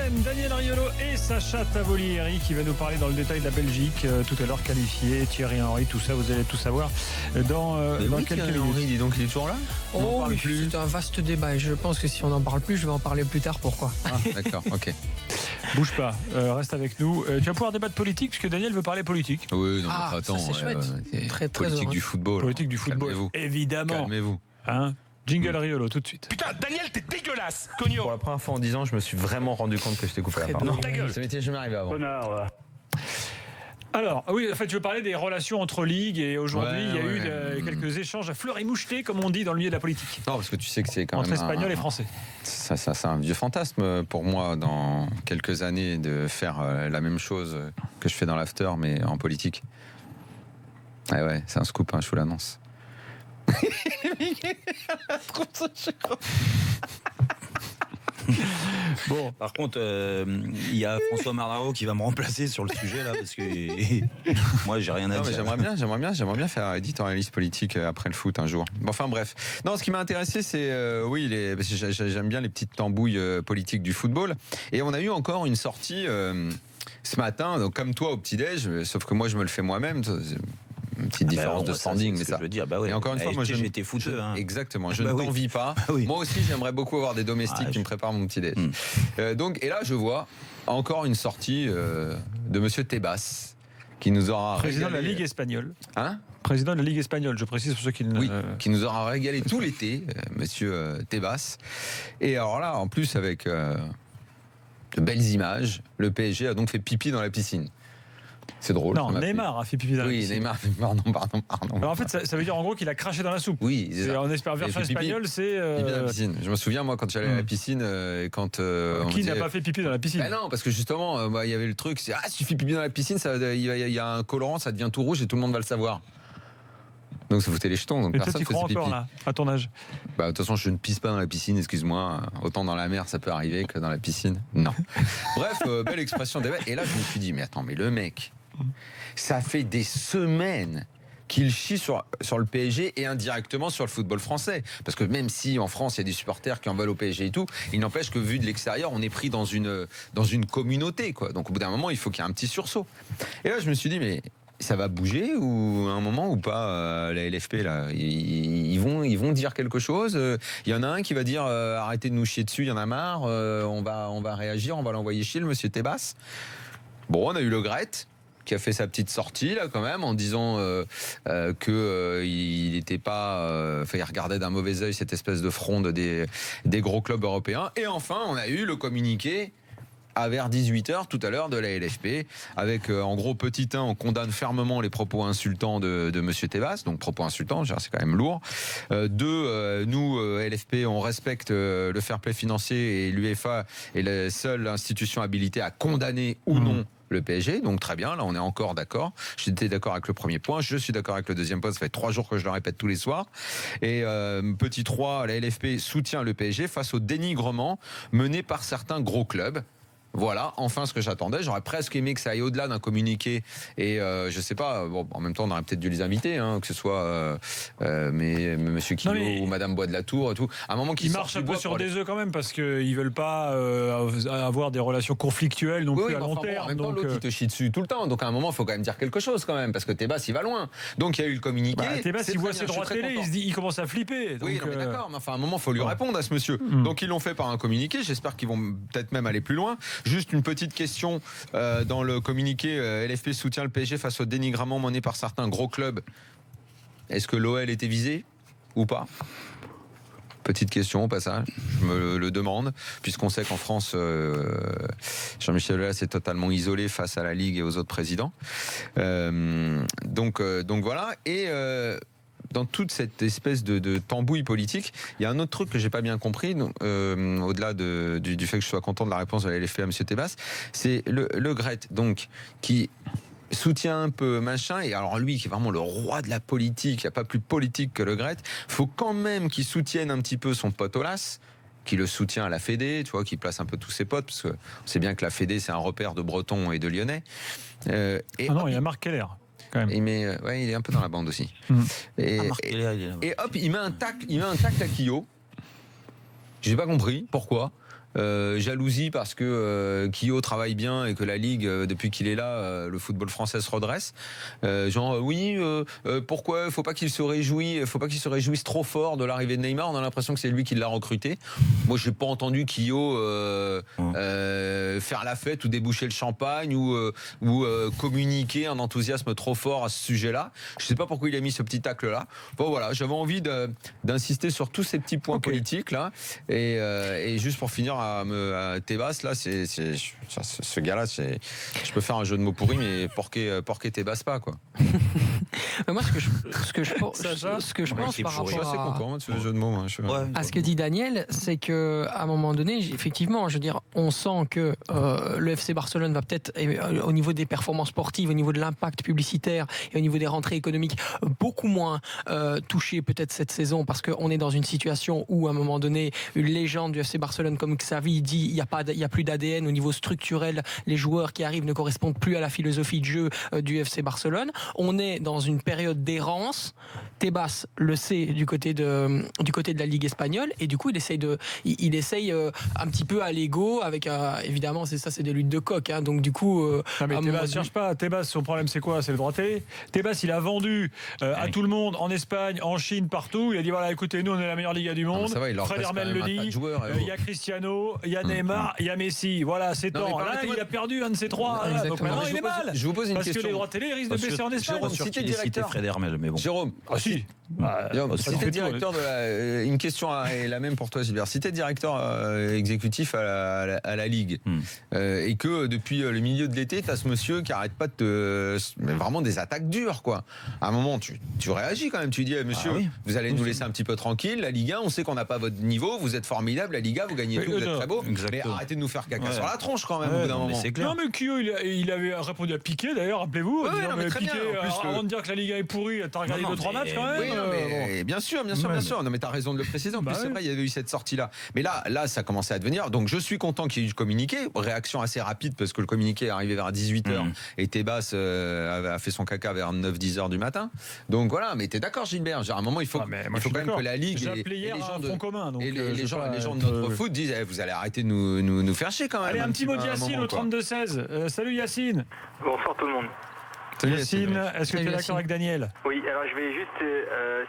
RTL, Daniel Riolo et Sacha Tavolieri qui va nous parler dans le détail de la Belgique, tout à l'heure qualifiée, Thierry Henry, tout ça, vous allez tout savoir dans quelques minutes. Henry, dis donc, il est toujours là? Oh oui, c'est un vaste débat et je pense que si on n'en parle plus, je vais en parler plus tard. Pourquoi? D'accord, ok. Bouge pas, reste avec nous. Tu vas pouvoir débattre politique puisque Daniel veut parler politique. Oui, non, Ah, attends. ça, c'est chouette. Très politique heureux. du football. Politique du football, Calmez-vous. évidemment. Calmez-vous. Hein, jingle Riolo tout de suite. Putain, Daniel, t'es dégueulasse, cognon. Pour la première fois en 10 ans, je me suis vraiment rendu compte que je t'ai coupé la Très parole. bien. Ta gueule. Ça m'était jamais arrivé avant. Alors, oui, en fait, je veux parler des relations entre ligues et aujourd'hui, il y a eu quelques échanges à fleur et moucheté, comme on dit dans le milieu de la politique, Non, parce que tu sais que c'est quand entre même Espagnols et Français. Ça, c'est un vieux fantasme pour moi dans quelques années de faire la même chose que je fais dans l'after, mais en politique. Ouais, c'est un scoop, hein, je vous l'annonce. Bon, Par contre, il y a François Marraro qui va me remplacer sur le sujet là, parce que moi j'ai rien à Non, mais dire. j'aimerais bien faire éditorialiste politique après le foot un jour. Bon, enfin bref. Non, ce qui m'a intéressé, c'est parce que j'aime bien les petites tambouilles politiques du football. Et on a eu encore une sortie ce matin, donc comme toi au petit-déj, sauf que moi je me le fais moi-même. C'est une petite différence de standing, mais ça. Je veux dire, bah ouais. Et encore une fois, moi, j'étais footeux. Hein. Exactement, je Bah ne oui. t'envie pas. Oui. Moi aussi, j'aimerais beaucoup avoir des domestiques qui me préparent mon petit déj. Donc, et là, je vois encore une sortie de Monsieur Tebas, qui nous aura président de la régalé. Ligue espagnole. Hein? Président de la Ligue espagnole, je précise pour ceux qui ne... Oui, qui nous aura régalé tout l'été, Monsieur Tebas. Et alors là, en plus, avec de belles images, le PSG a donc fait pipi dans la piscine. C'est drôle. Non, ça m'a Neymar a fait pipi dans la Oui, piscine. Neymar, pardon. Alors en fait, ça veut dire en gros qu'il a craché dans la soupe. Oui, c'est Et ça. en espère version Il a fait pipi. espagnole, c'est... Pipi dans la piscine. Je me souviens, moi, quand j'allais à la piscine, et quand on qui me n'a disait- pas fait pipi dans la piscine? Ben non, parce que justement, il y avait le truc, c'est si tu fais pipi dans la piscine, il y a un colorant, ça devient tout rouge et tout le monde va le savoir. Donc ça foutait les jetons, donc Et toi, personne tu crois faisait pipi. encore là, à ton âge? Bah, de toute façon, je ne pisse pas dans la piscine, excuse-moi. Autant dans la mer, ça peut arriver que dans la piscine. Non. Bref, belle expression des mecs. Et là, je me suis dit, mais attends, mais le mec, ça fait des semaines qu'il chie sur le PSG et indirectement sur le football français. Parce que même si en France, il y a des supporters qui en veulent au PSG et tout, il n'empêche que vu de l'extérieur, on est pris dans une communauté, quoi. Donc au bout d'un moment, il faut qu'il y ait un petit sursaut. Et là, je me suis dit, mais ça va bouger ou à un moment ou pas, la LFP là, ils vont dire quelque chose. Il y en a un qui va dire arrêtez de nous chier dessus, il y en a marre. On va réagir, on va l'envoyer chier, le monsieur Tebas. Bon, on a eu Le Gret qui a fait sa petite sortie là quand même en disant que il n'était pas, il regardait d'un mauvais œil cette espèce de fronde des gros clubs européens. Et enfin, on a eu le communiqué à vers 18h tout à l'heure de la LFP avec en gros petit 1 on condamne fermement les propos insultants de monsieur Tebas, donc propos insultants, c'est quand même lourd. 2, nous LFP on respecte le fair play financier et l'UEFA est la seule institution habilitée à condamner ou non le PSG, donc très bien, là on est encore d'accord. J'étais d'accord avec le premier point, je suis d'accord avec le deuxième point, ça fait 3 jours que je le répète tous les soirs. Et petit 3, la LFP soutient le PSG face au dénigrement mené par certains gros clubs. Voilà, enfin ce que j'attendais. J'aurais presque aimé que ça aille au-delà d'un communiqué. Et je sais pas, bon, en même temps, on aurait peut-être dû les inviter, que ce soit Monsieur Quillot ou Madame Bois de la Tour et tout. À un moment Ils marchent un peu sur des œufs quand même parce qu'ils veulent pas avoir des relations conflictuelles non plus à long terme. En même temps, donc, l'autre il te chie dessus tout le temps. Donc à un moment, il faut quand même dire quelque chose quand même parce que Tebas il va loin. Donc il y a eu le communiqué. Tebas, C'est il voit très ses bien, droits je suis télé, très content. il commence à flipper. Oui, donc, non, mais d'accord, mais enfin à un moment, il faut lui répondre à ce monsieur. Donc ils l'ont fait par un communiqué. J'espère qu'ils vont peut-être même aller plus loin. Juste une petite question dans le communiqué. LFP soutient le PSG face au dénigrement mené par certains gros clubs. Est-ce que l'OL était visé ou pas? Petite question au passage, je me le demande, puisqu'on sait qu'en France, Jean-Michel Aulas est totalement isolé face à la Ligue et aux autres présidents. Donc voilà. Et dans toute cette espèce de tambouille politique, il y a un autre truc que j'ai pas bien compris, au-delà du fait que je sois content de la réponse de la LFP à M. Tebas, c'est le Gret, donc, qui soutient un peu machin, et alors lui qui est vraiment le roi de la politique, il n'y a pas plus politique que le Gret, faut quand même qu'il soutienne un petit peu son pote Aulas, qui le soutient à la Fédé, tu vois, qui place un peu tous ses potes, parce qu'on sait bien que la Fédé c'est un repère de Bretons et de Lyonnais. il y a Marc Keller. Quand même. Il est un peu dans la bande aussi. Et hop, il met un tacle à Quillot. J'ai pas compris pourquoi. jalousie parce que Quillot travaille bien et que la Ligue, depuis qu'il est là, le football français se redresse. Pourquoi il faut pas qu'il se réjouisse trop fort de l'arrivée de Neymar. On a l'impression que c'est lui qui l'a recruté. Moi, j'ai pas entendu Quillot faire la fête ou déboucher le champagne ou communiquer un enthousiasme trop fort à ce sujet-là. Je sais pas pourquoi il a mis ce petit tacle-là. Bon, voilà, j'avais envie d'insister sur tous ces petits points politiques là. Et juste pour finir à Tebas, là, ce gars-là, je peux faire un jeu de mots pourri, mais porquer Tebas pas, quoi. Moi, ce que je pense par rapport je suis assez content de ce jeu de mots. À ce que dit Daniel, c'est que à un moment donné, effectivement, je veux dire, on sent que le FC Barcelone va peut-être, au niveau des performances sportives, au niveau de l'impact publicitaire et au niveau des rentrées économiques, beaucoup moins touché peut-être cette saison, parce qu'on est dans une situation où, à un moment donné, une légende du FC Barcelone comme Xavi dit il y a plus d'ADN au niveau structurel, les joueurs qui arrivent ne correspondent plus à la philosophie de jeu du FC Barcelone. On est dans une période d'errance. Tebas le sait du côté de la Ligue espagnole, et du coup il essaye un petit peu à l'ego avec évidemment c'est des luttes de coq, hein, donc du coup mais Tebas cherche pas. Tebas, son problème c'est quoi? C'est le droit télé. Tebas, il a vendu à tout le monde en Espagne, en Chine, partout. Il a dit voilà, écoutez, nous on est la meilleure Liga du monde. Fred Hermel le dit. Il y a Cristiano, il y a Neymar, il y a Messi. Voilà, c'est temps. Là, il a perdu un de ces trois. Donc maintenant il est mal. Je vous pose une question. Parce que les droits télé risquent de baisser en Espagne. Si t'es directeur, Fred Hermel, mais bon. Jérôme, si. Si t'es directeur une question est la même pour toi, Gilbert. Si t'es directeur exécutif à la Ligue et que depuis le milieu de l'été, t'as ce monsieur qui arrête pas de mais vraiment des attaques dures, quoi. À un moment, tu réagis quand même. Tu dis, monsieur, vous allez nous laisser un petit peu tranquille. La Ligue 1, on sait qu'on n'a pas votre niveau. Vous êtes formidable. La Liga, vous gagnez tout, vous êtes très beau. Mais arrêtez de nous faire caca sur la tronche quand même au bout d'un moment. C'est clair. Non, mais Quillot, il avait répondu à Piqué d'ailleurs, rappelez-vous. Piqué, avant de dire que la Liga est pourrie, t'as regardé 2-3 matchs quand même. Bien sûr. Non, mais t'as raison de le préciser. En plus, c'est vrai, il y avait eu cette sortie-là. Mais là, ça commençait à devenir. Donc, je suis content qu'il y ait eu le communiqué. Réaction assez rapide parce que le communiqué est arrivé vers 18h et Tebas a fait son caca vers 9-10 heures du matin. Donc voilà. Mais t'es d'accord, Gilbert? À un moment, il faut quand même que la Ligue et les gens de notre foot disent vous allez arrêter de nous faire chier quand même. Allez, un petit mot de Yacine au 32-16. Salut Yacine. Bonsoir tout le monde. Yacine, est-ce que tu es d'accord avec Daniel? Oui, alors je vais juste,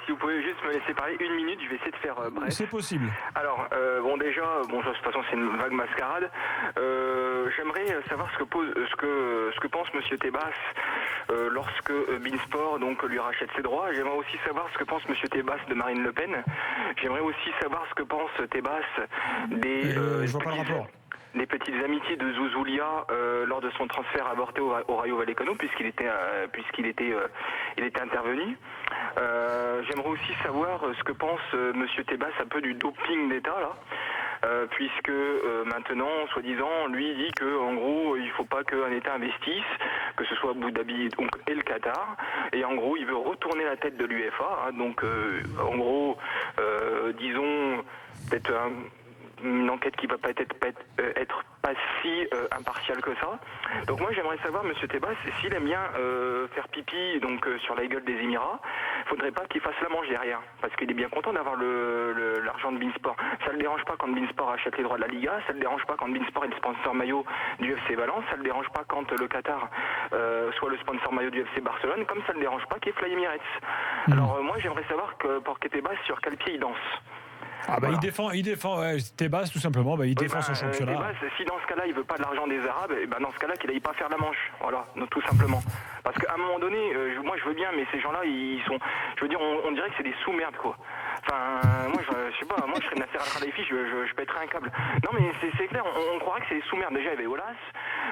si vous pouvez juste me laisser parler une minute, je vais essayer de faire bref. C'est possible. Alors, déjà, de toute façon c'est une vague mascarade. J'aimerais savoir ce que pense Monsieur Tebas lorsque Beansport donc lui rachète ses droits. J'aimerais aussi savoir ce que pense Monsieur Tebas de Marine Le Pen. J'aimerais aussi savoir ce que pense Tebas des. Je vois pas le rapport. Les petites amitiés de Zouzoulia lors de son transfert avorté au Rayo Vallecano, puisqu'il était intervenu. J'aimerais aussi savoir ce que pense Monsieur Tebas un peu du doping d'État là, puisque maintenant, soi-disant, lui dit que en gros, il faut pas qu'un État investisse, que ce soit Abu Dhabi donc et le Qatar, et en gros, il veut retourner la tête de l'UEFA. Hein, donc, en gros, disons peut-être une enquête qui va pas être pas si impartiale que ça. Donc moi j'aimerais savoir, Monsieur Tebas, s'il aime bien faire pipi donc sur la gueule des Émirats, faudrait pas qu'il fasse la manche derrière, parce qu'il est bien content d'avoir l'argent de Beansport. Ça le dérange pas quand Beansport achète les droits de la Liga, ça le dérange pas quand Beansport est le sponsor maillot du FC Valence, ça le dérange pas quand le Qatar soit le sponsor maillot du FC Barcelone, comme ça le dérange pas qu'il y ait Fly Emirates. Alors moi j'aimerais savoir pour Tebas sur quel pied il danse. Voilà. Il défend Tebas tout simplement, il défend son championnat. Tebas, si dans ce cas-là il veut pas de l'argent des Arabes, dans ce cas-là qu'il aille pas faire la manche, voilà, donc, tout simplement. Parce qu'à un moment donné, moi je veux bien, mais ces gens-là ils sont, je veux dire, on dirait que c'est des sous-merdes quoi. Enfin, moi je sais pas, moi je serais Nasser Al-Khelaifi, je pèterais un câble. Non mais c'est clair, on croirait que c'est des sous-merdes. Déjà il y avait Olas,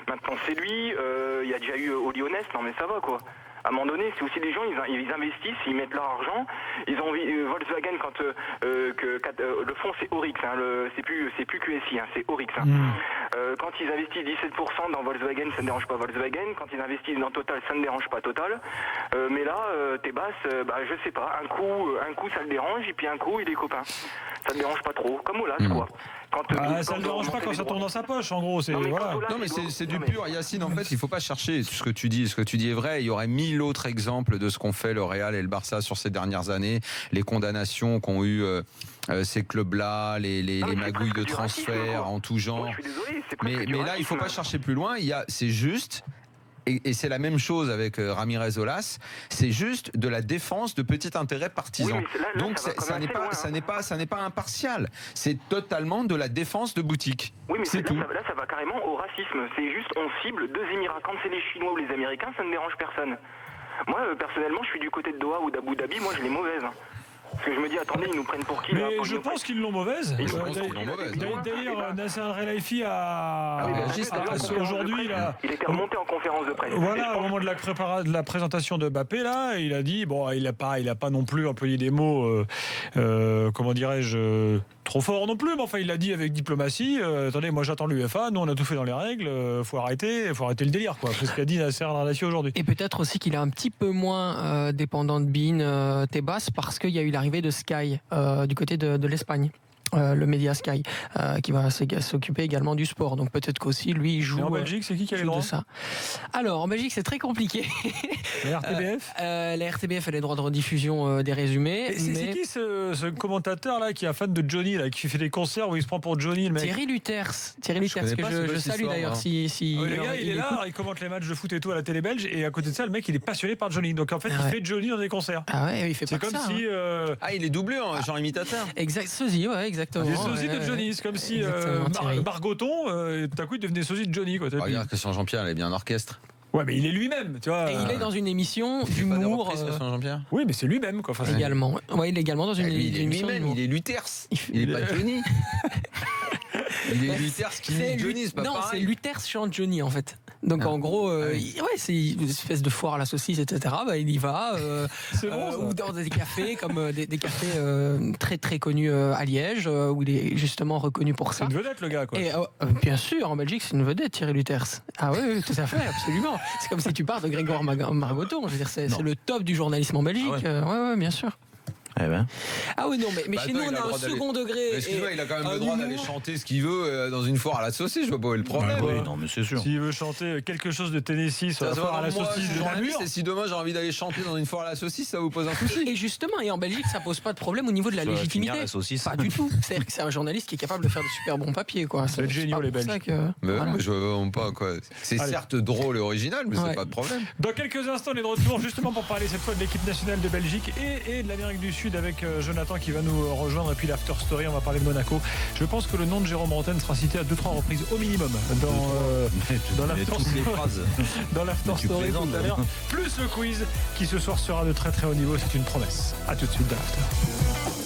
maintenant c'est lui, il y a déjà eu Olionès, non mais ça va quoi. À un moment donné, c'est aussi des gens, ils investissent, ils mettent leur argent. Ils ont envie, Volkswagen, quand le fond c'est Orix, hein, c'est plus QSI, hein, c'est Orix. Hein. Quand ils investissent 17% dans Volkswagen, ça ne dérange pas Volkswagen. Quand ils investissent dans Total, ça ne dérange pas Total. Mais là, Tebas, je sais pas, un coup ça le dérange et puis un coup il est copain. Ça ne dérange pas trop, comme Olas, quoi. Ça ne dérange pas quand ça tombe dans sa poche, en gros. Non, mais c'est du pur. Yacine, en fait, il ne faut pas chercher ce que tu dis. Ce que tu dis est vrai. Il y aurait 1000 autres exemples de ce qu'ont fait le Real et le Barça sur ces dernières années. Les condamnations qu'ont eu ces clubs-là, les magouilles de transfert en tout genre. Mais là, il ne faut pas chercher plus loin. C'est juste. Et c'est la même chose avec Ramírez Olas, c'est juste de la défense de petits intérêts partisans. Oui, donc ça n'est pas impartial, c'est totalement de la défense de boutique. Oui, mais c'est tout. Là, ça va carrément au racisme. C'est juste, on cible 2 Émirats. Quand c'est les Chinois ou les Américains, ça ne dérange personne. Moi, personnellement, je suis du côté de Doha ou d'Abu Dhabi, moi je l'ai mauvaise. Parce que je me dis, attendez, ils nous prennent pour qui? Mais je pense qu'ils l'ont mauvaise. D'ailleurs, Nasser Al-Khelaifi aujourd'hui, il était remonté en conférence de presse. Voilà, au moment de la présentation de Mbappé, là, il a dit, bon, il a pas non plus employé des mots, comment dirais-je, trop forts non plus, mais enfin, il l'a dit avec diplomatie. Attendez, moi j'attends l'UEFA, nous on a tout fait dans les règles, faut arrêter le délire, quoi. C'est ce qu'a dit Nasser Al-Khelaifi aujourd'hui. Et peut-être aussi qu'il est un petit peu moins dépendant de Bein Tebas parce qu'il y a eu l'arrivée de Sky du côté de l'Espagne. Le média Sky qui va s'occuper également du sport, donc peut-être qu'aussi lui il joue. Et en Belgique, c'est qui a les droits de ça? Alors en Belgique, c'est très compliqué. La RTBF la RTBF a les droits de rediffusion des résumés. C'est qui ce commentateur là qui est un fan de Johnny là, qui fait des concerts où il se prend pour Johnny, le mec? Thierry Luters que je salue d'ailleurs. Le gars il est là, il commente les matchs de foot et tout à la télé belge, et à côté de ça le mec il est passionné par Johnny, donc en fait il fait Johnny dans des concerts. Ah ouais, il fait pas comme ça. Si il est doublé genre imitateur. Exact, sosie, ouais, exactement. Les sosies de Johnny, c'est comme si Margoton, tout à coup il devenait sosie de Johnny, quoi. Regarde, Christian Jean-Pierre, il est bien en orchestre. Ouais, mais il est lui-même, tu vois. Et il est dans une émission d'humour. Christian Jean-Pierre. Oui, mais c'est lui-même, quoi. Enfin, également. Ouais, il est également dans une émission d'humour. Il est Luters. Il est pas Johnny. Il est Luters qui dit Johnny, c'est pas pareil. Non, c'est Luters chante Johnny, en fait. Donc en gros, c'est une espèce de foire à la saucisse, etc. Il y va, ou dans des cafés comme des cafés très très connus à Liège, où il est justement reconnu pour ça. C'est une vedette, le gars, quoi. Et bien sûr, en Belgique, c'est une vedette, Thierry Luters. Ah oui, tout à fait, absolument. C'est comme si tu parles de Grégoire Margoton. Je veux dire, c'est le top du journalisme en Belgique. Ouais, bien sûr. Ah oui, non, mais chez nous, on a un second degré. Excuse-moi, il a quand même le droit d'aller chanter ce qu'il veut dans une foire à la saucisse, je vois pas où est le problème. Oui, non, mais c'est sûr. S'il veut chanter quelque chose de Tennessee sur la foire à la saucisse de Namur. Et si demain j'ai envie d'aller chanter dans une foire à la saucisse, ça vous pose un souci? Et justement, et en Belgique, ça pose pas de problème au niveau de la légitimité. Pas du tout. C'est-à-dire que c'est un journaliste qui est capable de faire de super bons papiers, quoi. C'est génial, les Belges. Mais je vois pas, quoi. C'est certes drôle et original, mais c'est pas de problème. Dans quelques instants, on est de retour justement pour parler cette fois de l'équipe nationale de Belgique et de l'Amérique du Sud avec Jonathan qui va nous rejoindre, et puis l'After Story, on va parler de Monaco. Je pense que le nom de Jérôme Bretagne sera cité à 2-3 reprises au minimum dans l'After Story tout à l'heure, plus le quiz qui ce soir sera de très très haut niveau, c'est une promesse. À tout de suite dans l'After.